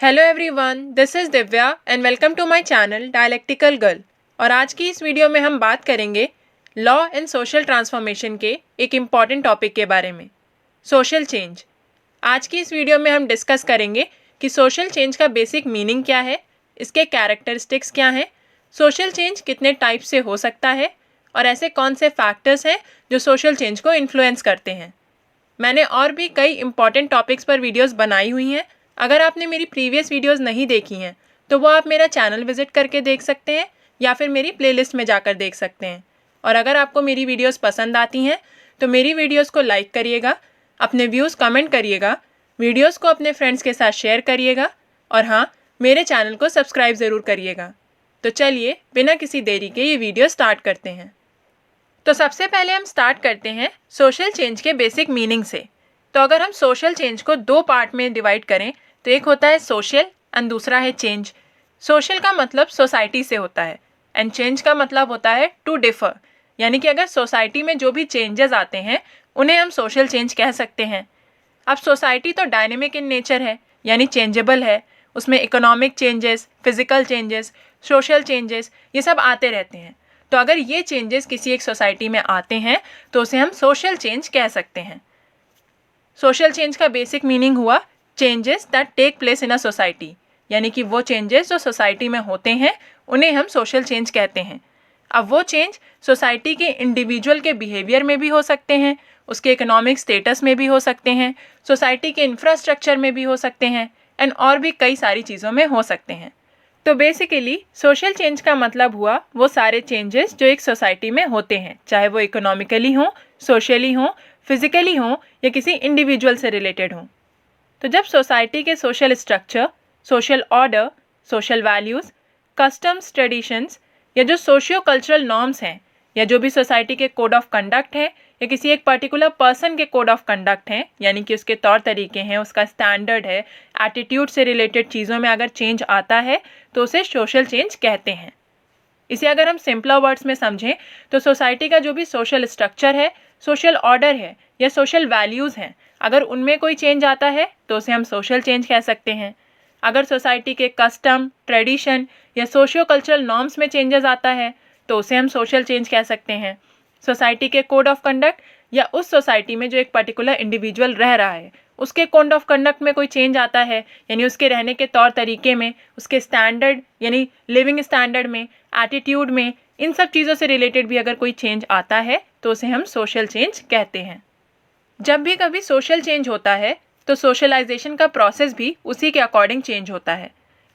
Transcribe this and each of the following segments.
Hello everyone, this is Divya and welcome to my channel dialectical girl. और आज की इस वीडियो में हम बात करेंगे लॉ एंड सोशल ट्रांसफॉर्मेशन के एक इम्पॉर्टेंट टॉपिक के बारे में, सोशल चेंज। आज की इस वीडियो में हम डिस्कस करेंगे कि सोशल चेंज का बेसिक मीनिंग क्या है, इसके कैरेक्टरिस्टिक्स क्या हैं, सोशल चेंज कितने टाइप से हो सकता है और ऐसे कौन से फैक्टर्स हैं जो सोशल चेंज को इन्फ्लुएंस करते हैं। मैंने और भी कई इम्पॉर्टेंट टॉपिक्स पर वीडियोस बनाई हुई हैं। अगर आपने मेरी प्रीवियस वीडियोस नहीं देखी हैं तो वो आप मेरा चैनल विजिट करके देख सकते हैं या फिर मेरी प्लेलिस्ट में जाकर देख सकते हैं। और अगर आपको मेरी वीडियोस पसंद आती हैं तो मेरी वीडियोस को लाइक करिएगा, अपने व्यूज़ कमेंट करिएगा, वीडियोस को अपने फ्रेंड्स के साथ शेयर करिएगा और हाँ, मेरे चैनल को सब्सक्राइब ज़रूर करिएगा। तो चलिए बिना किसी देरी के ये वीडियो स्टार्ट करते हैं। तो सबसे पहले हम स्टार्ट करते हैं सोशल चेंज के बेसिक मीनिंग से। तो अगर हम सोशल चेंज को दो पार्ट में डिवाइड करें तो एक होता है सोशल एंड दूसरा है चेंज। सोशल का मतलब सोसाइटी से होता है एंड चेंज का मतलब होता है टू डिफर, यानी कि अगर सोसाइटी में जो भी चेंजेस आते हैं उन्हें हम सोशल चेंज कह सकते हैं। अब सोसाइटी तो डायनेमिक इन नेचर है, यानी चेंजेबल है। उसमें economic changes, physical changes, social changes ये सब आते रहते हैं। तो अगर ये चेंजेस किसी एक सोसाइटी में आते हैं तो उसे हम सोशल चेंज कह सकते हैं। सोशल चेंज का बेसिक मीनिंग हुआ changes that take place in a society, यानी कि वो चेंजेस जो सोसाइटी में होते हैं उन्हें हम सोशल चेंज कहते हैं। अब वो चेंज सोसाइटी के इंडिविजुअल के बिहेवियर में भी हो सकते हैं, उसके इकोनॉमिक स्टेटस में भी हो सकते हैं, सोसाइटी के इंफ्रास्ट्रक्चर में भी हो सकते हैं एंड और भी कई सारी चीज़ों में हो सकते हैं। तो बेसिकली सोशल चेंज का मतलब हुआ वो सारे चेंजेस जो एक सोसाइटी में होते हैं, चाहे वो इकोनॉमिकली हों, सोशली हों, फिजिकली हों या किसी इंडिविजुअल से रिलेटेड हों। तो जब सोसाइटी के social structure, social order, social values, customs, traditions या जो सोशियो कल्चरल नॉर्म्स हैं या जो भी सोसाइटी के कोड ऑफ कंडक्ट हैं या किसी एक पर्टिकुलर पर्सन के कोड ऑफ कंडक्ट हैं, यानी कि उसके तौर तरीके हैं, उसका स्टैंडर्ड है, एटीट्यूड से रिलेटेड चीज़ों में अगर चेंज आता है तो उसे सोशल चेंज कहते हैं। इसे अगर हम सिंपलर वर्ड्स में समझें तो सोसाइटी का जो भी सोशल स्ट्रक्चर है, सोशल ऑर्डर है या सोशल वैल्यूज़ हैं, अगर उनमें कोई चेंज आता है तो उसे हम सोशल चेंज कह सकते हैं। अगर सोसाइटी के कस्टम, ट्रेडिशन या सोशियो कल्चरल नॉर्म्स में चेंजेस आता है तो उसे हम सोशल चेंज कह सकते हैं। सोसाइटी के कोड ऑफ कंडक्ट या उस सोसाइटी में जो एक पर्टिकुलर इंडिविजुअल रह रहा है उसके कोड ऑफ कंडक्ट में कोई चेंज आता है, यानी उसके रहने के तौर तरीके में, उसके स्टैंडर्ड यानी लिविंग स्टैंडर्ड में, एटीट्यूड में, इन सब चीज़ों से रिलेटेड भी अगर कोई चेंज आता है तो उसे हम सोशल चेंज कहते हैं। जब भी कभी सोशल चेंज होता है तो सोशलाइजेशन का प्रोसेस भी उसी के अकॉर्डिंग चेंज होता है।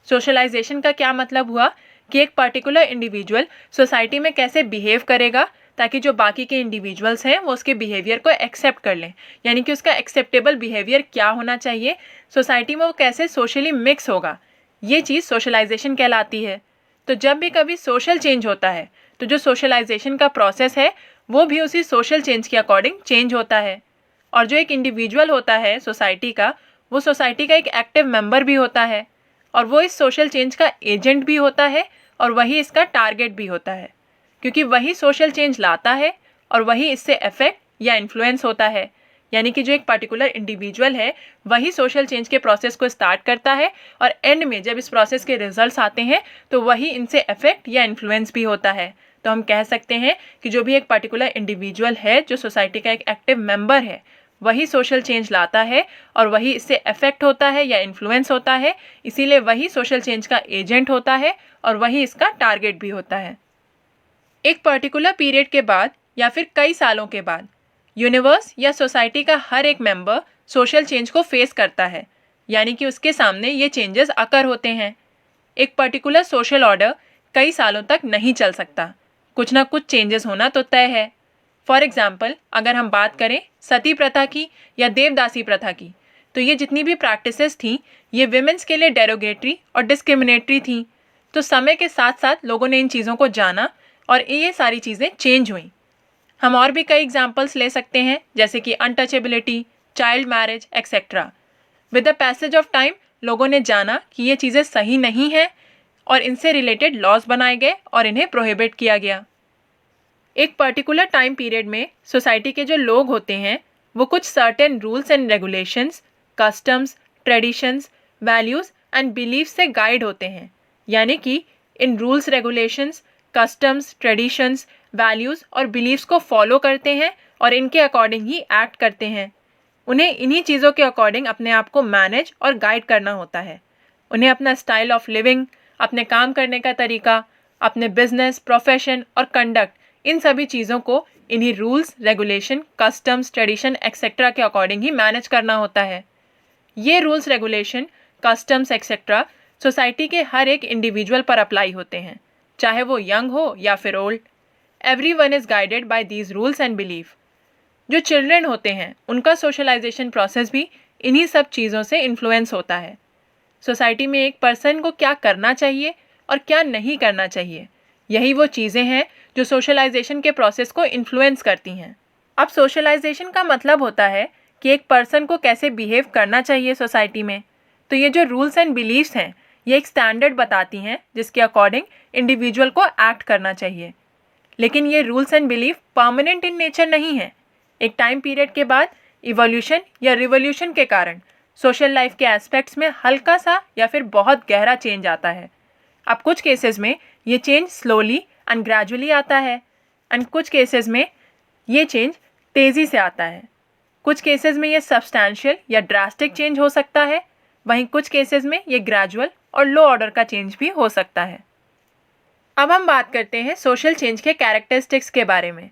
सोशलाइजेशन का क्या मतलब हुआ कि एक पर्टिकुलर इंडिविजुअल सोसाइटी में कैसे बिहेव करेगा ताकि जो बाकी के इंडिविजुअल्स हैं वो उसके बिहेवियर को एक्सेप्ट कर लें, यानी कि उसका एक्सेप्टेबल बिहेवियर क्या होना चाहिए, सोसाइटी में वो कैसे सोशली मिक्स होगा, ये चीज़ सोशलाइजेशन कहलाती है। तो जब भी कभी सोशल चेंज होता है तो जो सोशलाइजेशन का प्रोसेस है वो भी उसी सोशल चेंज के अकॉर्डिंग चेंज होता है। और जो एक इंडिविजुअल होता है सोसाइटी का, वो सोसाइटी का एक एक्टिव मेंबर भी होता है और वो इस सोशल चेंज का एजेंट भी होता है और वही इसका टारगेट भी होता है, क्योंकि वही सोशल चेंज लाता है और वही इससे इफेक्ट या इन्फ्लुएंस होता है। यानी कि जो एक पर्टिकुलर इंडिविजुअल है वही सोशल चेंज के प्रोसेस को स्टार्ट करता है और एंड में जब इस प्रोसेस के रिजल्ट्स आते हैं तो वही इनसे इफेक्ट या इन्फ्लुएंस भी होता है। तो हम कह सकते हैं कि जो भी एक पर्टिकुलर इंडिविजुअल है जो सोसाइटी का एक एक्टिव मेंबर है वही सोशल चेंज लाता है और वही इससे इफेक्ट होता है या इन्फ्लुएंस होता है, इसीलिए वही सोशल चेंज का एजेंट होता है और वही इसका टारगेट भी होता है। एक पर्टिकुलर पीरियड के बाद या फिर कई सालों के बाद यूनिवर्स या सोसाइटी का हर एक मेंबर सोशल चेंज को फेस करता है, यानी कि उसके सामने ये चेंजेस अकर होते हैं। एक पर्टिकुलर सोशल ऑर्डर कई सालों तक नहीं चल सकता, कुछ ना कुछ चेंजेस होना तो तय है। फॉर एग्जाम्पल अगर हम बात करें सती प्रथा की या देवदासी प्रथा की, तो ये जितनी भी प्रैक्टिसेस थी ये विमेंस के लिए डेरोगेटरी और डिस्क्रिमिनेटरी थी। तो समय के साथ साथ लोगों ने इन चीज़ों को जाना और ये सारी चीज़ें चेंज हुई। हम और भी कई एग्जाम्पल्स ले सकते हैं, जैसे कि untouchability, child marriage etcetera. With the passage of time लोगों ने जाना कि ये चीज़ें सही नहीं हैं और इनसे रिलेटेड लॉज बनाए गए और इन्हें प्रोहिबिट किया गया। एक पर्टिकुलर टाइम पीरियड में सोसाइटी के जो लोग होते हैं वो कुछ certain rules and regulations, customs, traditions, values and belief से गाइड होते हैं, यानी कि इन rules regulations, customs, traditions, values और बिलीव्स को फॉलो करते हैं और इनके अकॉर्डिंग ही एक्ट करते हैं। उन्हें इन्हीं चीज़ों के अकॉर्डिंग अपने आप को मैनेज और गाइड करना होता है। उन्हें अपना स्टाइल ऑफ लिविंग, अपने काम करने का तरीका, अपने बिजनेस, प्रोफेशन और कंडक्ट, इन सभी चीज़ों को इन्हीं rules, regulation, customs, tradition etcetera के अकॉर्डिंग ही मैनेज करना होता है। ये rules, regulation, customs etcetera society के हर एक इंडिविजुअल पर अप्लाई होते हैं, चाहे वो यंग हो या फिर old. Everyone is guided by these rules and belief. जो चिल्ड्रन होते हैं उनका सोशलाइजेशन प्रोसेस भी इन्हीं सब चीज़ों से इन्फ्लुएंस होता है। सोसाइटी में एक पर्सन को क्या करना चाहिए और क्या नहीं करना चाहिए, यही वो चीज़ें हैं जो सोशलाइजेशन के प्रोसेस को इन्फ्लुएंस करती हैं। अब सोशलाइजेशन का मतलब होता है कि एक पर्सन को कैसे बिहेव करना चाहिए सोसाइटी में। तो ये जो रूल्स एंड बिलीव्स हैं, ये एक स्टैंडर्ड बताती हैं जिसके अकॉर्डिंग इंडिविजुअल को एक्ट करना चाहिए। लेकिन ये rules and belief permanent in nature नहीं है। एक टाइम पीरियड के बाद इवोल्यूशन या रिवोल्यूशन के कारण सोशल लाइफ के एस्पेक्ट्स में हल्का सा या फिर बहुत गहरा चेंज आता है। अब कुछ केसेस में ये चेंज स्लोली एंड ग्रेजुअली आता है एंड कुछ केसेस में ये चेंज तेज़ी से आता है। कुछ केसेस में ये सब्सटैंशियल या ड्रास्टिक चेंज हो सकता है, वहीं कुछ केसेस में ये ग्रेजुअल और लो ऑर्डर का चेंज भी हो सकता है। अब हम बात करते हैं सोशल चेंज के कैरेक्टरिस्टिक्स के बारे में।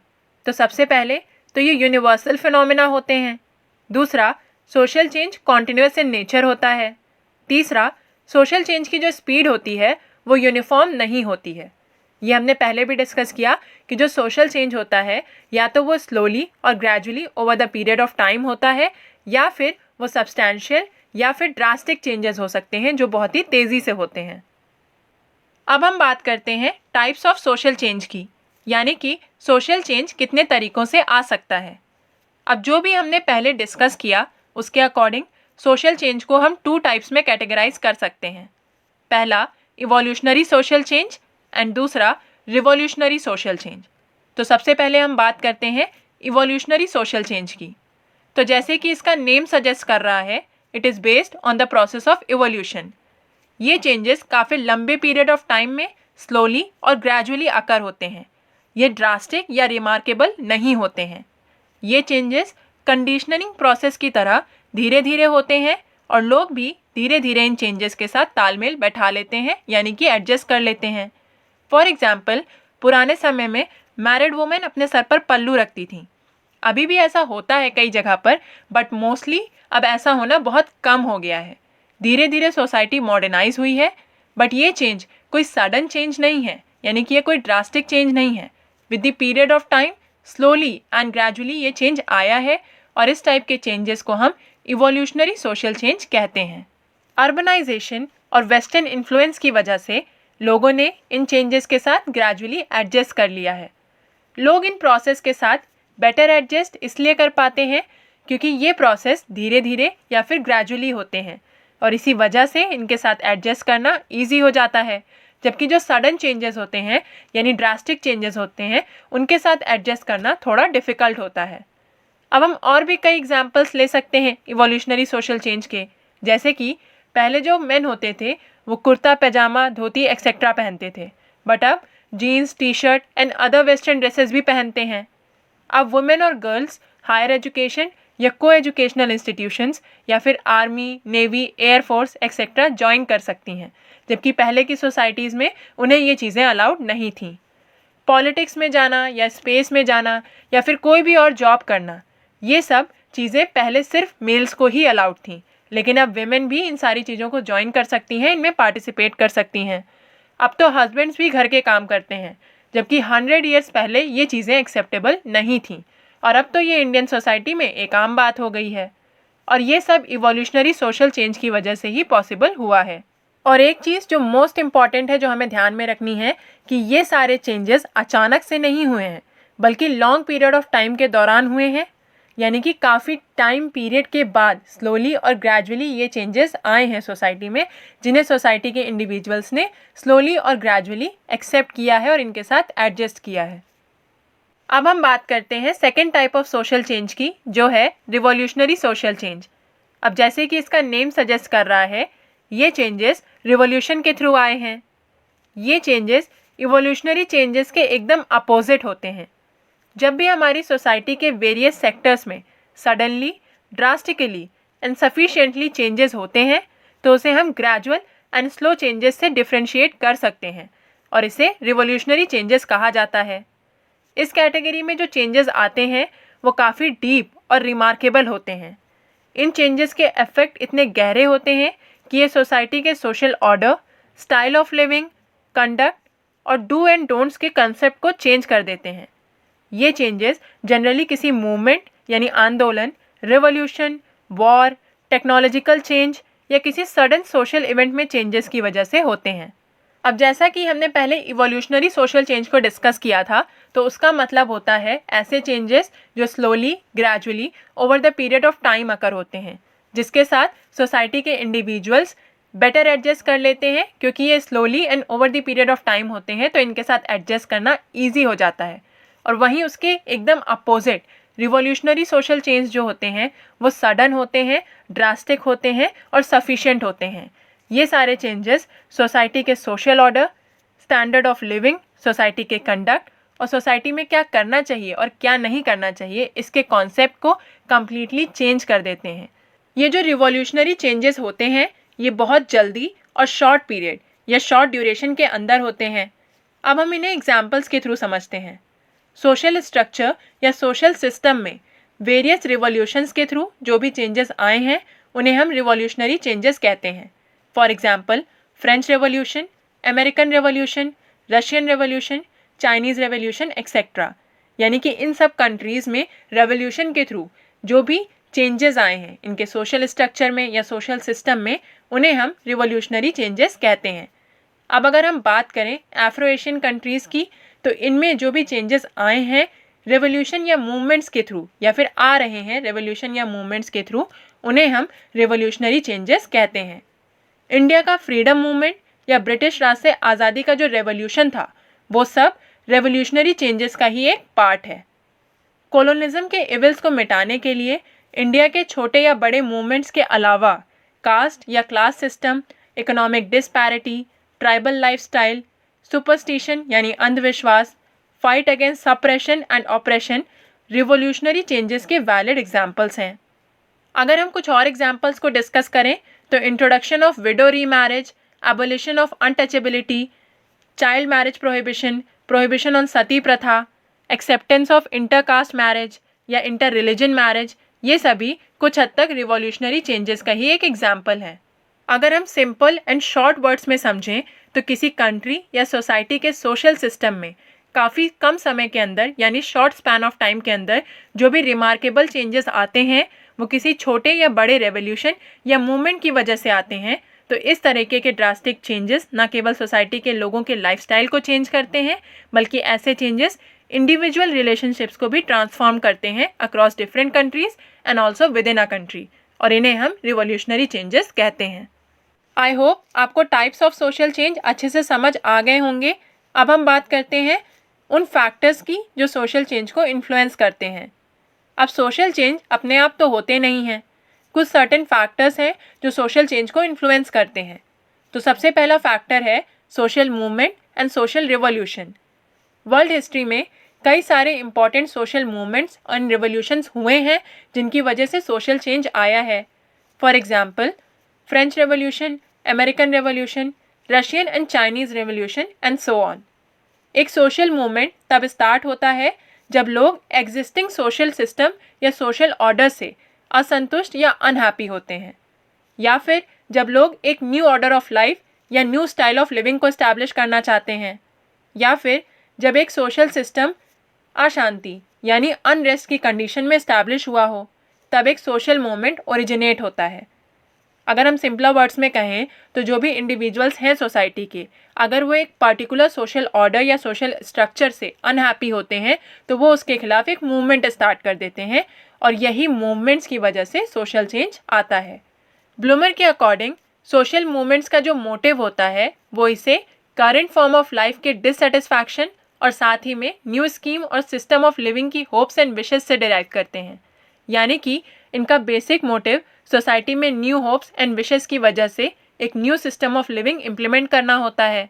तो सबसे पहले तो ये यूनिवर्सल फिनोमेना होते हैं। दूसरा, social change continuous in nature होता है। तीसरा, सोशल चेंज की जो स्पीड होती है वो यूनिफॉर्म नहीं होती है। ये हमने पहले भी डिस्कस किया कि जो सोशल चेंज होता है या तो वो स्लोली और gradually over the period of time होता है, या फिर वो सब्सटैंशियल या फिर ड्रास्टिक चेंजेस हो सकते हैं जो बहुत ही तेज़ी से होते हैं। अब हम बात करते हैं टाइप्स ऑफ सोशल चेंज की, यानी कि सोशल चेंज कितने तरीक़ों से आ सकता है। अब जो भी हमने पहले डिस्कस किया उसके अकॉर्डिंग सोशल चेंज को हम 2 टाइप्स में कैटेगराइज कर सकते हैं। पहला इवोल्यूशनरी सोशल चेंज एंड दूसरा रिवोल्यूशनरी सोशल चेंज। तो सबसे पहले हम बात करते हैं इवोल्यूशनरी सोशल चेंज की। तो जैसे कि इसका नेम सजेस्ट कर रहा है, it is based on the process of evolution. ये चेंजेस काफ़ी लंबे पीरियड ऑफ टाइम में स्लोली और ग्रेजुअली अकर होते हैं। ये ड्रास्टिक या रिमार्केबल नहीं होते हैं। ये चेंजेस कंडीशनिंग प्रोसेस की तरह धीरे धीरे होते हैं और लोग भी धीरे धीरे इन चेंजेस के साथ तालमेल बैठा लेते हैं, यानी कि एडजस्ट कर लेते हैं। फॉर एग्जाम्पल, पुराने समय में मैरिड वुमेन अपने सर पर पल्लू रखती थी। अभी भी ऐसा होता है कई जगह पर, बट मोस्टली अब ऐसा होना बहुत कम हो गया है। धीरे धीरे सोसाइटी मॉडर्नाइज हुई है, बट ये चेंज कोई सडन चेंज नहीं है, यानी कि ये कोई ड्रास्टिक चेंज नहीं है। With the period of time slowly and gradually ये चेंज आया है और इस टाइप के चेंजेस को हम इवोल्यूशनरी सोशल चेंज कहते हैं। अर्बनाइजेशन और वेस्टर्न इन्फ्लुएंस की वजह से लोगों ने इन चेंजेस के साथ ग्रेजुअली एडजस्ट कर लिया है। लोग इन प्रोसेस के साथ बेटर एडजस्ट इसलिए कर पाते हैं क्योंकि ये प्रोसेस धीरे धीरे या फिर ग्रेजुअली होते हैं और इसी वजह से इनके साथ एडजस्ट करना ईजी हो जाता है। जबकि जो सडन चेंजेस होते हैं यानी ड्रास्टिक चेंजेस होते हैं, उनके साथ एडजस्ट करना थोड़ा डिफ़िकल्ट होता है। अब हम और भी कई एग्जांपल्स ले सकते हैं इवोल्यूशनरी सोशल चेंज के, जैसे कि पहले जो मेन होते थे वो कुर्ता पैजामा, धोती एक्सेट्रा पहनते थे, बट अब jeans, T shirt and other western dresses भी पहनते हैं। अब वुमेन और गर्ल्स हायर एजुकेशन या को एजुकेशनल इंस्टीट्यूशंस या फिर army, navy, air force etcetera join कर सकती हैं, जबकि पहले की सोसाइटीज़ में उन्हें ये चीज़ें अलाउड नहीं थीं। पॉलिटिक्स में जाना या स्पेस में जाना या फिर कोई भी और जॉब करना, ये सब चीज़ें पहले सिर्फ मेल्स को ही अलाउड थीं, लेकिन अब विमेन भी इन सारी चीज़ों को ज्वाइन कर सकती हैं, इनमें पार्टिसिपेट कर सकती हैं। अब तो हस्बैंड्स भी घर के काम करते हैं, जबकि 100 ईयर्स पहले ये चीज़ें एक्सेप्टेबल नहीं थीं और अब तो ये इंडियन सोसाइटी में एक आम बात हो गई है। और ये सब इवोल्यूशनरी सोशल चेंज की वजह से ही पॉसिबल हुआ है। और एक चीज़ जो मोस्ट इम्पॉर्टेंट है, जो हमें ध्यान में रखनी है, कि ये सारे चेंजेस अचानक से नहीं हुए हैं, बल्कि लॉन्ग पीरियड ऑफ टाइम के दौरान हुए हैं, यानी कि काफ़ी टाइम पीरियड के बाद स्लोली और ग्रेजुअली ये चेंजेस आए हैं सोसाइटी में, जिन्हें सोसाइटी के इंडिविजुअल्स ने स्लोली और ग्रेजुअली एक्सेप्ट किया है और इनके साथ एडजस्ट किया है। अब हम बात करते हैं second type of social change की, जो है रिवॉल्यूशनरी सोशल चेंज। अब जैसे कि इसका नेम सजेस्ट कर रहा है, ये चेंजेस रिवॉल्यूशन के थ्रू आए हैं। ये चेंजेस इवोल्यूशनरी चेंजेस के एकदम अपोजिट होते हैं। जब भी हमारी सोसाइटी के वेरियस सेक्टर्स में suddenly, drastically and sufficiently changes होते हैं तो उसे हम ग्रेजुअल एंड स्लो चेंजेस से डिफ्रेंशिएट कर सकते हैं और इसे रिवॉल्यूशनरी चेंजेस कहा जाता है। इस कैटेगरी में जो चेंजेस आते हैं वो काफ़ी डीप और रिमार्केबल होते हैं। इन चेंजेस के इफ़ेक्ट इतने गहरे होते हैं कि ये सोसाइटी के social order, style of living, conduct और डू एंड डोंट्स के कंसेप्ट को चेंज कर देते हैं। ये चेंजेस जनरली किसी मूवमेंट यानी आंदोलन, रिवॉल्यूशन, वॉर, टेक्नोलॉजिकल चेंज या किसी सडन सोशल इवेंट में चेंजेस की वजह से होते हैं। अब जैसा कि हमने पहले इवोल्यूशनरी सोशल चेंज को डिस्कस किया था, तो उसका मतलब होता है ऐसे चेंजेस जो slowly, gradually over the period of time occur होते हैं, जिसके साथ सोसाइटी के इंडिविजुअल्स बेटर एडजस्ट कर लेते हैं। क्योंकि ये slowly and over the period of time होते हैं तो इनके साथ एडजस्ट करना ईजी हो जाता है। और वहीं उसके एकदम अपोजिट रिवॉल्यूशनरी सोशल चेंज जो होते हैं वो सडन होते हैं, ड्रास्टिक होते हैं और सफिशिएंट होते हैं। ये सारे चेंजेस सोसाइटी के social order, standard of living, society के कंडक्ट और सोसाइटी में क्या करना चाहिए और क्या नहीं करना चाहिए इसके कॉन्सेप्ट को कम्प्लीटली चेंज कर देते हैं। ये जो रिवॉल्यूशनरी चेंजेस होते हैं ये बहुत जल्दी और शॉर्ट पीरियड या शॉर्ट ड्यूरेशन के अंदर होते हैं। अब हम इन्हें एग्जाम्पल्स के थ्रू समझते हैं। सोशल स्ट्रक्चर या सोशल सिस्टम में वेरियस रिवॉल्यूशंस के थ्रू जो भी चेंजेस आए हैं उन्हें हम रिवॉल्यूशनरी चेंजेस कहते हैं। For example French revolution, American revolution, Russian revolution, Chinese revolution etcetera. यानी कि इन सब कंट्रीज़ में रेवोल्यूशन के थ्रू जो भी चेंजेस आए हैं इनके सोशल स्ट्रक्चर में या सोशल सिस्टम में उन्हें हम रिवॉल्यूशनरी चेंजेस कहते हैं। अब अगर हम बात करें अफ्रो एशियन कंट्रीज़ की, तो इनमें जो भी चेंजेस आए हैं रेवोल्यूशन या मूवमेंट्स के थ्रू या फिर आ रहे हैं रेवोल्यूशन या मूवमेंट्स के थ्रू, उन्हें हम रिवॉल्यूशनरी चेंजेस कहते हैं। इंडिया का फ्रीडम मूवमेंट या ब्रिटिश राज से आज़ादी का जो रेवोल्यूशन था वो सब रेवोल्यूशनरी चेंजेस का ही एक पार्ट है। कॉलोनिज्म के इविल्स को मिटाने के लिए इंडिया के छोटे या बड़े मूवमेंट्स के अलावा कास्ट या class system, economic disparity, tribal lifestyle, superstition यानी अंधविश्वास, fight against suppression and operation revolutionary changes के वैलिड एग्जाम्पल्स हैं। अगर हम कुछ और एग्जाम्पल्स को डिस्कस करें तो introduction of widow remarriage, abolition of untouchability, child marriage prohibition, prohibition on sati प्रथा, एक्सेप्टेंस ऑफ इंटरकास्ट मैरिज या इंटर रिलीजन मैरिज, ये सभी कुछ हद तक रिवॉल्यूशनरी चेंजेस का ही एक एग्जाम्पल है। अगर हम सिंपल एंड शॉर्ट वर्ड्स में समझें तो किसी कंट्री या सोसाइटी के सोशल सिस्टम में काफ़ी कम समय के अंदर यानी शॉर्ट स्पैन ऑफ टाइम के अंदर जो भी रिमार्केबल चेंजेस आते हैं वो किसी छोटे या बड़े रेवोल्यूशन या मूवमेंट की वजह से आते हैं। तो इस तरीके के ड्रास्टिक चेंजेस न केवल सोसाइटी के लोगों के लाइफस्टाइल को चेंज करते हैं बल्कि ऐसे चेंजेस इंडिविजुअल रिलेशनशिप्स को भी ट्रांसफॉर्म करते हैं across different countries and also with in a country, और इन्हें हम रिवॉल्यूशनरी चेंजेस कहते हैं। आई होप आपको टाइप्स ऑफ सोशल चेंज अच्छे से समझ आ गए होंगे। अब हम बात करते हैं उन फैक्टर्स की जो सोशल चेंज को इन्फ्लुएंस करते हैं। अब सोशल चेंज अपने आप तो होते नहीं हैं, कुछ सर्टेन फैक्टर्स हैं जो सोशल चेंज को इन्फ्लुएंस करते हैं। तो सबसे पहला फैक्टर है social movement and social revolution. World history में कई सारे important social movements and revolutions हुए हैं जिनकी वजह से सोशल चेंज आया है। For example French revolution, American revolution, Russian and Chinese revolution and so on. एक सोशल मूवमेंट तब स्टार्ट होता है जब लोग एग्जिस्टिंग सोशल सिस्टम या सोशल ऑर्डर से असंतुष्ट या अनहैप्पी होते हैं, या फिर जब लोग एक न्यू ऑर्डर ऑफ लाइफ या न्यू स्टाइल ऑफ लिविंग को इस्टेब्लिश करना चाहते हैं, या फिर जब एक सोशल सिस्टम अशांति यानी अनरेस्ट की कंडीशन में इस्टेब्लिश हुआ हो, तब एक सोशल मूवमेंट ओरिजिनेट होता है। अगर हम सिंपलर वर्ड्स में कहें तो जो भी इंडिविजुअल्स हैं सोसाइटी के, अगर वो एक पर्टिकुलर सोशल ऑर्डर या सोशल स्ट्रक्चर से अनहैप्पी होते हैं तो वो उसके खिलाफ एक मूवमेंट स्टार्ट कर देते हैं, और यही मूवमेंट्स की वजह से सोशल चेंज आता है। ब्लूमर के अकॉर्डिंग सोशल मूवमेंट्स का जो मोटिव होता है वो इसे करंट फॉर्म ऑफ लाइफ के डिससेटिस्फैक्शन और साथ ही में न्यू स्कीम और सिस्टम ऑफ लिविंग की होप्स एंड विशेस से डिराइव करते हैं। यानी कि इनका बेसिक मोटिव सोसाइटी में न्यू होप्स एंड विशेस की वजह से एक new system of living implement करना होता है।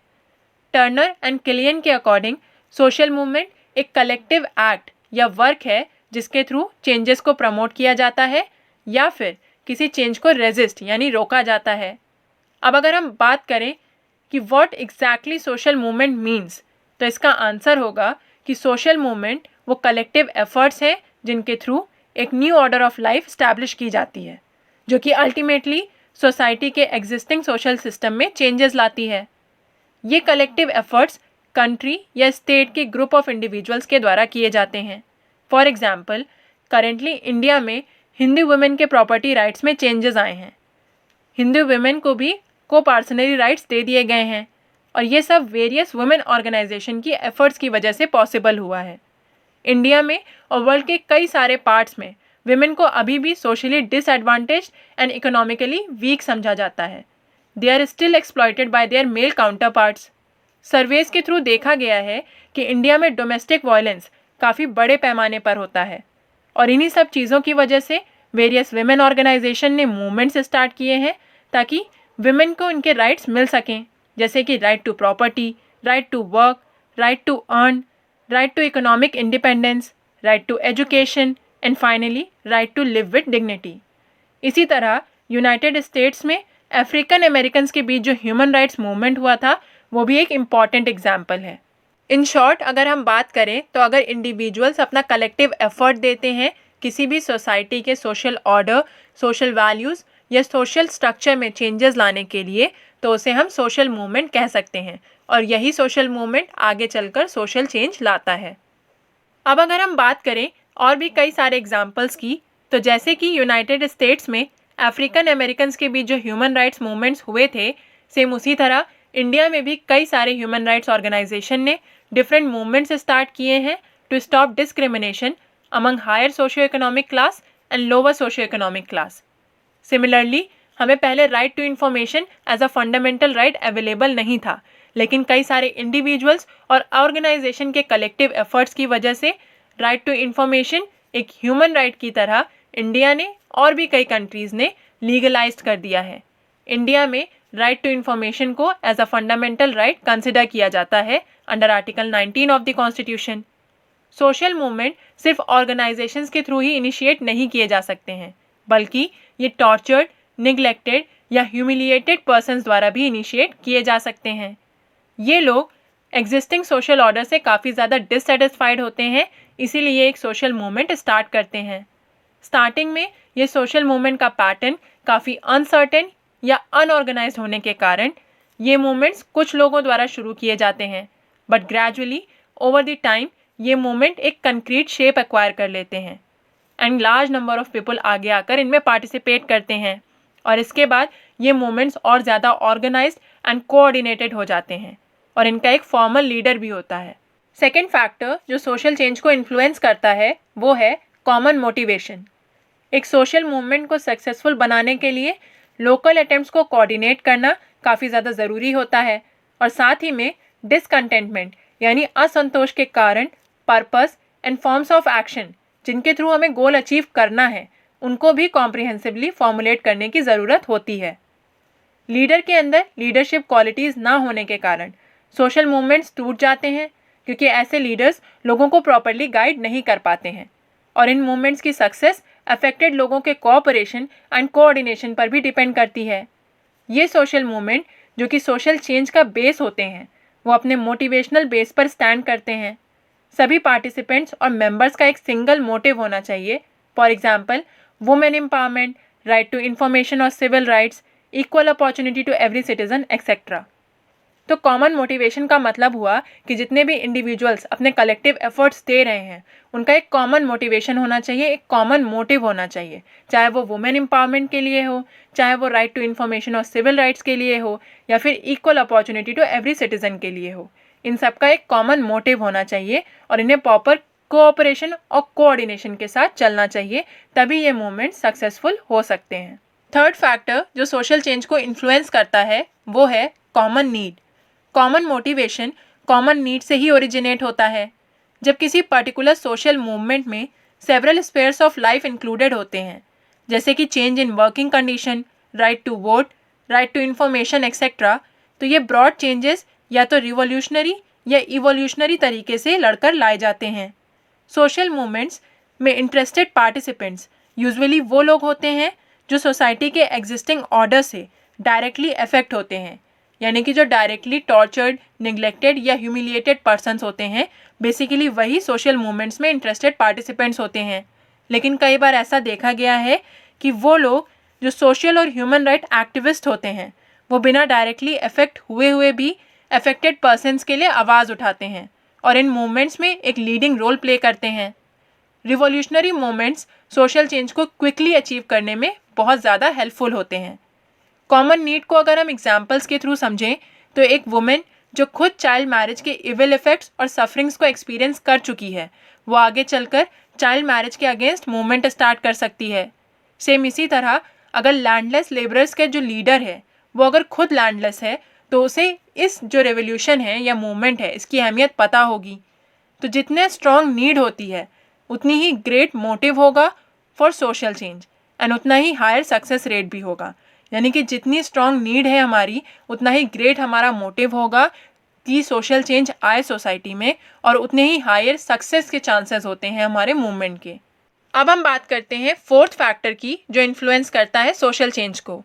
टर्नर एंड किलियन के अकॉर्डिंग सोशल मूवमेंट एक कलेक्टिव एक्ट या वर्क है जिसके थ्रू चेंजेस को प्रमोट किया जाता है या फिर किसी चेंज को रेजिस्ट यानी रोका जाता है। अब अगर हम बात करें कि what exactly social movement means, तो इसका आंसर होगा कि सोशल मूवमेंट वो कलेक्टिव एफर्ट्स हैं जिनके थ्रू एक new order of life establish की जाती है, जो कि अल्टीमेटली सोसाइटी के एग्जिस्टिंग सोशल सिस्टम में चेंजेस लाती है। ये कलेक्टिव एफर्ट्स कंट्री या स्टेट के ग्रुप ऑफ इंडिविजुअल्स के द्वारा किए जाते हैं। फॉर एग्जाम्पल, करेंटली इंडिया में हिंदू वुमेन के प्रॉपर्टी राइट्स में चेंजेस आए हैं। हिंदू वुमेन को भी को पार्सनरी राइट्स दे दिए गए हैं और ये सब वेरियस वुमेन ऑर्गेनाइजेशन की एफर्ट्स की वजह से पॉसिबल हुआ है। इंडिया में और वर्ल्ड के कई सारे पार्ट्स में विमेन को अभी भी socially disadvantaged and economically weak समझा जाता है। They are still exploited by their male counterparts. Surveys के थ्रू देखा गया है कि इंडिया में डोमेस्टिक वायलेंस काफ़ी बड़े पैमाने पर होता है और इन्हीं सब चीज़ों की वजह से वेरियस विमेन ऑर्गेनाइजेशन ने मूवमेंट्स स्टार्ट किए हैं ताकि विमेन को उनके राइट्स मिल सकें, जैसे कि right to property, right to work, right to earn, right to economic independence, right to education and finally right to live with dignity. इसी तरह यूनाइटेड स्टेट्स में अफ्रीकन अमेरिकन्स के बीच जो ह्यूमन राइट्स मूवमेंट हुआ था वो भी एक इम्पॉर्टेंट एग्जाम्पल है। इन शॉर्ट अगर हम बात करें तो अगर इंडिविजुअल्स अपना कलेक्टिव एफर्ट देते हैं किसी भी सोसाइटी के सोशल ऑर्डर, सोशल वैल्यूज़ या सोशल स्ट्रक्चर में चेंजेस लाने के लिए, तो उसे हम सोशल मूवमेंट कह सकते हैं और यही सोशल मूवमेंट आगे चलकर सोशल चेंज लाता है। अब अगर हम बात करें और भी कई सारे एग्जाम्पल्स की, तो जैसे कि यूनाइटेड स्टेट्स में अफ्रीकन अमेरिकन्स के बीच जो ह्यूमन राइट्स मूवमेंट्स हुए थे, सेम उसी तरह इंडिया में भी कई सारे ह्यूमन राइट्स ऑर्गेनाइजेशन ने डिफरेंट मूवमेंट्स स्टार्ट किए हैं to stop discrimination among higher socio economic class and lower socio economic class. Similarly हमें पहले right to information as a fundamental right available नहीं था, लेकिन कई सारे इंडिविजुअल्स और ऑर्गेनाइजेशन के कलेक्टिव एफर्ट्स की वजह से राइट टू इन्फॉर्मेशन एक ह्यूमन राइट की तरह इंडिया ने और भी कई कंट्रीज़ ने लीगलाइज्ड कर दिया है। इंडिया में राइट टू इन्फॉर्मेशन को as a fundamental right consider किया जाता है under article 19 of the constitution. Social movement सिर्फ ऑर्गेनाइजेशंस के थ्रू ही इनिशिएट नहीं किए जा सकते हैं, बल्कि ये टॉर्चर्ड, निगलेक्टेड या ह्यूमिलिएटेड पर्सन्स द्वारा भी इनिशिएट किए जा सकते हैं। ये लोग एग्जिस्टिंग सोशल ऑर्डर से काफ़ी ज़्यादा डिससेटिस्फाइड होते हैं, इसीलिए एक सोशल मूवमेंट स्टार्ट करते हैं। स्टार्टिंग में ये सोशल मूवमेंट का पैटर्न काफ़ी अनसर्टेन या अनऑर्गेनाइज्ड होने के कारण ये मूवमेंट्स कुछ लोगों द्वारा शुरू किए जाते हैं, but gradually over the time ये मूवमेंट एक कंक्रीट शेप एक्वायर कर लेते हैं and large number of people आगे आकर इनमें पार्टिसिपेट करते हैं और इसके बाद ये मूवमेंट्स और ज़्यादा ऑर्गेनाइज्ड एंड कोऑर्डिनेटेड हो जाते हैं और इनका एक फॉर्मल लीडर भी होता है। सेकेंड फैक्टर जो सोशल चेंज को इन्फ्लुएंस करता है वो है कॉमन मोटिवेशन। एक सोशल मूवमेंट को सक्सेसफुल बनाने के लिए लोकल अटेम्प्ट्स को कोऑर्डिनेट करना काफ़ी ज़्यादा ज़रूरी होता है और साथ ही में डिसकंटेंटमेंट यानी असंतोष के कारण purpose and forms of action जिनके थ्रू हमें गोल अचीव करना है उनको भी कॉम्प्रिहेंसिवली फॉर्मुलेट करने की ज़रूरत होती है। लीडर के अंदर लीडरशिप क्वालिटीज़ ना होने के कारण सोशल मूवमेंट्स टूट जाते हैं क्योंकि ऐसे लीडर्स लोगों को प्रॉपरली गाइड नहीं कर पाते हैं और इन मूवमेंट्स की सक्सेस अफेक्टेड लोगों के कोऑपरेशन एंड कोऑर्डिनेशन पर भी डिपेंड करती है। ये सोशल मूवमेंट जो कि सोशल चेंज का बेस होते हैं वो अपने मोटिवेशनल बेस पर स्टैंड करते हैं। सभी पार्टिसिपेंट्स और मेंबर्स का एक सिंगल मोटिव होना चाहिए, for example women empowerment, right to information और civil rights, equal opportunity to every citizen etcetera. तो कॉमन मोटिवेशन का मतलब हुआ कि जितने भी इंडिविजुअल्स अपने कलेक्टिव एफर्ट्स दे रहे हैं उनका एक कॉमन मोटिवेशन होना चाहिए, एक कॉमन मोटिव होना चाहिए, चाहे वो वुमेन एम्पावरमेंट के लिए हो, चाहे वो राइट टू इन्फॉर्मेशन और सिविल राइट्स के लिए हो या फिर equal opportunity to every citizen के लिए हो। इन सब का एक कॉमन मोटिव होना चाहिए और इन्हें प्रॉपर कोऑपरेशन और कोऑर्डिनेशन के साथ चलना चाहिए, तभी ये मूवमेंट सक्सेसफुल हो सकते हैं। थर्ड फैक्टर जो सोशल चेंज को इन्फ्लुएंस करता है वो है common need. Common motivation common need से ही ओरिजिनेट होता है। जब किसी पर्टिकुलर सोशल मूवमेंट में several spheres of life included होते हैं, जैसे कि change in working condition, right to vote, right to information etcetera, तो ये ब्रॉड चेंजेस या तो रिवॉल्यूशनरी या इवोल्यूशनरी तरीके से लड़कर लाए जाते हैं। सोशल मूवमेंट्स में इंटरेस्टेड पार्टिसिपेंट्स यूजुअली वो लोग होते हैं जो सोसाइटी के एग्जिस्टिंग ऑर्डर से डायरेक्टली अफेक्ट होते हैं, यानी कि जो डायरेक्टली टॉर्चर्ड, निगलेक्टेड या ह्यूमिलिएटेड पर्सन्स होते हैं, बेसिकली वही सोशल मूवमेंट्स में इंटरेस्टेड पार्टिसिपेंट्स होते हैं। लेकिन कई बार ऐसा देखा गया है कि वो लोग जो सोशल और ह्यूमन राइट एक्टिविस्ट होते हैं, वो बिना डायरेक्टली अफेक्ट हुए भी अफेक्टेड पर्सन्स के लिए आवाज़ उठाते हैं और इन मूवमेंट्स में एक लीडिंग रोल प्ले करते हैं। रिवॉल्यूशनरी मूवमेंट्स सोशल चेंज को क्विकली अचीव करने में बहुत ज़्यादा हेल्पफुल होते हैं। कॉमन नीड को अगर हम एग्जाम्पल्स के थ्रू समझें तो एक वुमेन जो खुद चाइल्ड मैरिज के इविल इफेक्ट्स और सफरिंग्स को एक्सपीरियंस कर चुकी है, वो आगे चलकर चाइल्ड मैरिज के अगेंस्ट मूवमेंट स्टार्ट कर सकती है। सेम इसी तरह अगर लैंडलेस लेबरर्स के जो लीडर है वो अगर खुद लैंडलेस है तो उसे इस जो रेवोल्यूशन है या मूवमेंट है इसकी अहमियत पता होगी। तो जितने स्ट्रॉन्ग नीड होती है उतनी ही ग्रेट मोटिव होगा फॉर सोशल चेंज एंड उतना ही हायर सक्सेस रेट भी होगा। यानी कि जितनी स्ट्रॉन्ग नीड है हमारी उतना ही ग्रेट हमारा मोटिव होगा कि सोशल चेंज आए सोसाइटी में और उतने ही हायर सक्सेस के चांसेस होते हैं हमारे मूवमेंट के। अब हम बात करते हैं फोर्थ फैक्टर की जो इन्फ्लुएंस करता है सोशल चेंज को,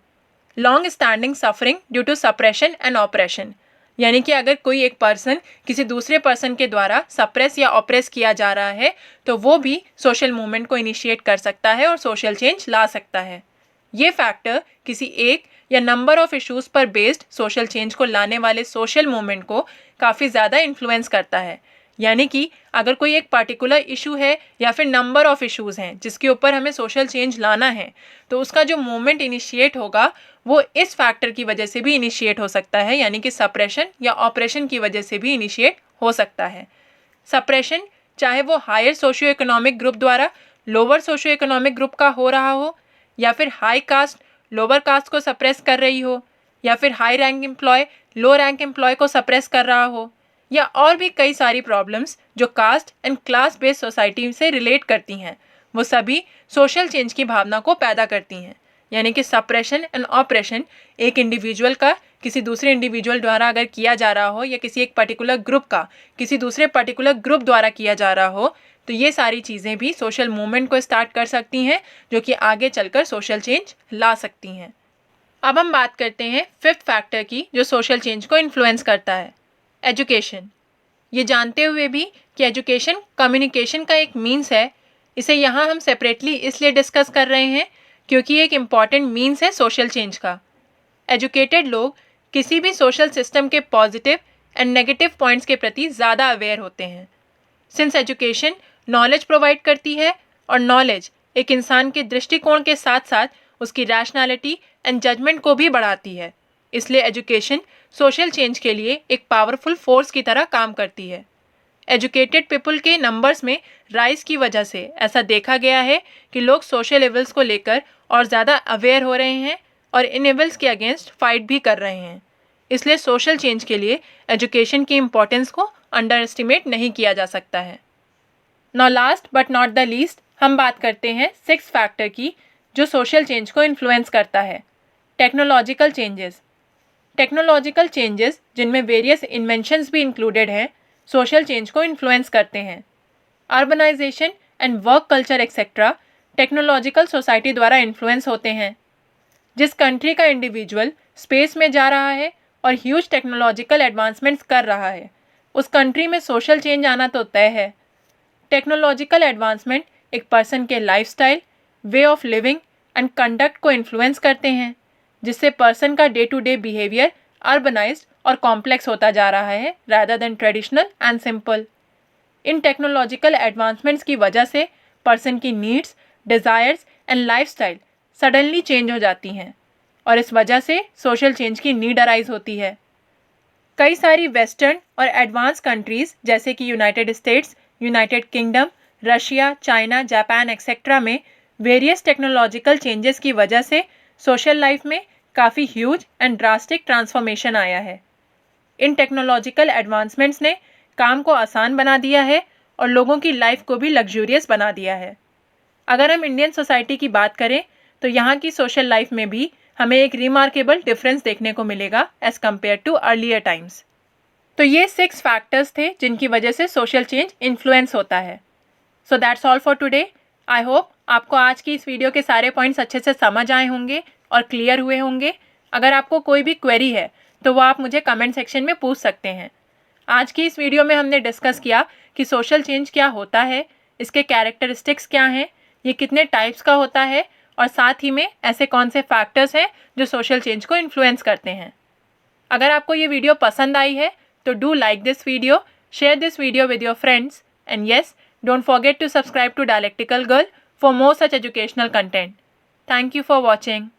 long standing suffering due to suppression and operation. यानी कि अगर कोई एक पर्सन किसी दूसरे पर्सन के द्वारा सप्रेस या ऑपरेस किया जा रहा है तो वो भी सोशल मूवमेंट को इनिशिएट कर सकता है और सोशल चेंज ला सकता है। ये फैक्टर किसी एक या नंबर ऑफ इश्यूज पर बेस्ड सोशल चेंज को लाने वाले सोशल मूवमेंट को काफ़ी ज़्यादा इन्फ्लुएंस करता है। यानी कि अगर कोई एक पर्टिकुलर इशू है या फिर नंबर ऑफ इश्यूज़ हैं जिसके ऊपर हमें सोशल चेंज लाना है, तो उसका जो मूवमेंट इनिशिएट होगा वो इस फैक्टर की वजह से भी इनिशिएट हो सकता है, यानी कि सप्रेशन या ऑपरेशन की वजह से भी इनिशिएट हो सकता है। सप्रेशन चाहे वो हायर सोशियो इकोनॉमिक ग्रुप द्वारा लोअर सोशियो इकोनॉमिक ग्रुप का हो रहा हो, या फिर हाई कास्ट लोअर कास्ट को सप्रेस कर रही हो, या फिर high rank employ low rank employ को सप्रेस कर रहा हो, या और भी कई सारी प्रॉब्लम्स जो caste and class based society से रिलेट करती हैं, वो सभी सोशल चेंज की भावना को पैदा करती हैं। यानी कि सप्रेशन एंड ऑपरेशन एक इंडिविजुअल का किसी दूसरे इंडिविजुअल द्वारा अगर किया जा रहा हो या किसी एक पर्टिकुलर ग्रुप का किसी दूसरे पर्टिकुलर ग्रुप द्वारा किया जा रहा हो, तो ये सारी चीज़ें भी सोशल मूवमेंट को स्टार्ट कर सकती हैं जो कि आगे चलकर सोशल चेंज ला सकती हैं। अब हम बात करते हैं फिफ्थ फैक्टर की जो सोशल चेंज को इन्फ्लुएंस करता है, एजुकेशन। ये जानते हुए भी कि एजुकेशन कम्युनिकेशन का एक मीन्स है, इसे यहाँ हम सेपरेटली इसलिए डिस्कस कर रहे हैं क्योंकि एक इम्पॉर्टेंट मीन्स है सोशल चेंज का। एजुकेटेड लोग किसी भी सोशल सिस्टम के पॉजिटिव एंड नेगेटिव पॉइंट्स के प्रति ज़्यादा अवेयर होते हैं। सिंस एजुकेशन नॉलेज प्रोवाइड करती है और नॉलेज एक इंसान के दृष्टिकोण के साथ साथ उसकी रैशनैलिटी एंड जजमेंट को भी बढ़ाती है, इसलिए एजुकेशन सोशल चेंज के लिए एक पावरफुल फोर्स की तरह काम करती है। एजुकेटेड पीपल के नंबर्स में राइज की वजह से ऐसा देखा गया है कि लोग सोशल इवल्स को लेकर और ज़्यादा अवेयर हो रहे हैं और इन इवल्स के अगेंस्ट फाइट भी कर रहे हैं। इसलिए सोशल चेंज के लिए एजुकेशन की इम्पोर्टेंस को अंडर एस्टिमेट नहीं किया जा सकता है। Now last but not the least हम बात करते हैं सिक्स्थ फैक्टर की जो सोशल चेंज को इन्फ्लुएंस करता है, टेक्नोलॉजिकल चेंजेस। टेक्नोलॉजिकल चेंजेस जिनमें वेरियस इन्वेंशंस भी इंक्लूडेड हैं सोशल चेंज को इन्फ्लुएंस करते हैं। Urbanisation and work culture etcetera technological society द्वारा इन्फ्लुएंस होते हैं। जिस कंट्री का इंडिविजुअल स्पेस में जा रहा है और ह्यूज टेक्नोलॉजिकल एडवांसमेंट्स कर रहा है, उस कंट्री में सोशल चेंज आना तो तय है। टेक्नोलॉजिकल एडवांसमेंट एक पर्सन के lifestyle, way of living and conduct को इन्फ्लुएंस करते हैं, जिससे पर्सन का day to day behaviour urbanised और कॉम्प्लेक्स होता जा रहा है rather than traditional and simple. इन टेक्नोलॉजिकल एडवांसमेंट्स की वजह से पर्सन की needs, desires and lifestyle suddenly change हो जाती हैं और इस वजह से सोशल चेंज की नीड अराइज होती है। कई सारी वेस्टर्न और एडवांस कंट्रीज़ जैसे कि United states, United kingdom, Russia, China, Japan etcetera में वेरियस टेक्नोलॉजिकल चेंजेस की वजह से सोशल लाइफ में काफ़ी ह्यूज एंड ड्रास्टिक ट्रांसफॉर्मेशन आया है। इन टेक्नोलॉजिकल एडवांसमेंट्स ने काम को आसान बना दिया है और लोगों की लाइफ को भी लग्जूरियस बना दिया है। अगर हम इंडियन सोसाइटी की बात करें तो यहाँ की सोशल लाइफ में भी हमें एक रिमार्केबल डिफरेंस देखने को मिलेगा as compared to earlier times. तो ये 6 फैक्टर्स थे जिनकी वजह से सोशल चेंज इन्फ्लुएंस होता है। So that's all for today. I hope आपको आज की इस वीडियो के सारे पॉइंट्स अच्छे से समझ आए होंगे और क्लियर हुए होंगे। अगर आपको कोई भी क्वेरी है तो वो आप मुझे कमेंट सेक्शन में पूछ सकते हैं। आज की इस वीडियो में हमने डिस्कस किया कि सोशल चेंज क्या होता है, इसके कैरेक्टरिस्टिक्स क्या हैं, ये कितने टाइप्स का होता है और साथ ही में ऐसे कौन से फैक्टर्स हैं जो सोशल चेंज को इन्फ्लुएंस करते हैं। अगर आपको ये वीडियो पसंद आई है तो do like this video, share this video with your friends, and yes, don't forget to subscribe to Dialectical Girl for more such educational content. Thank you for watching.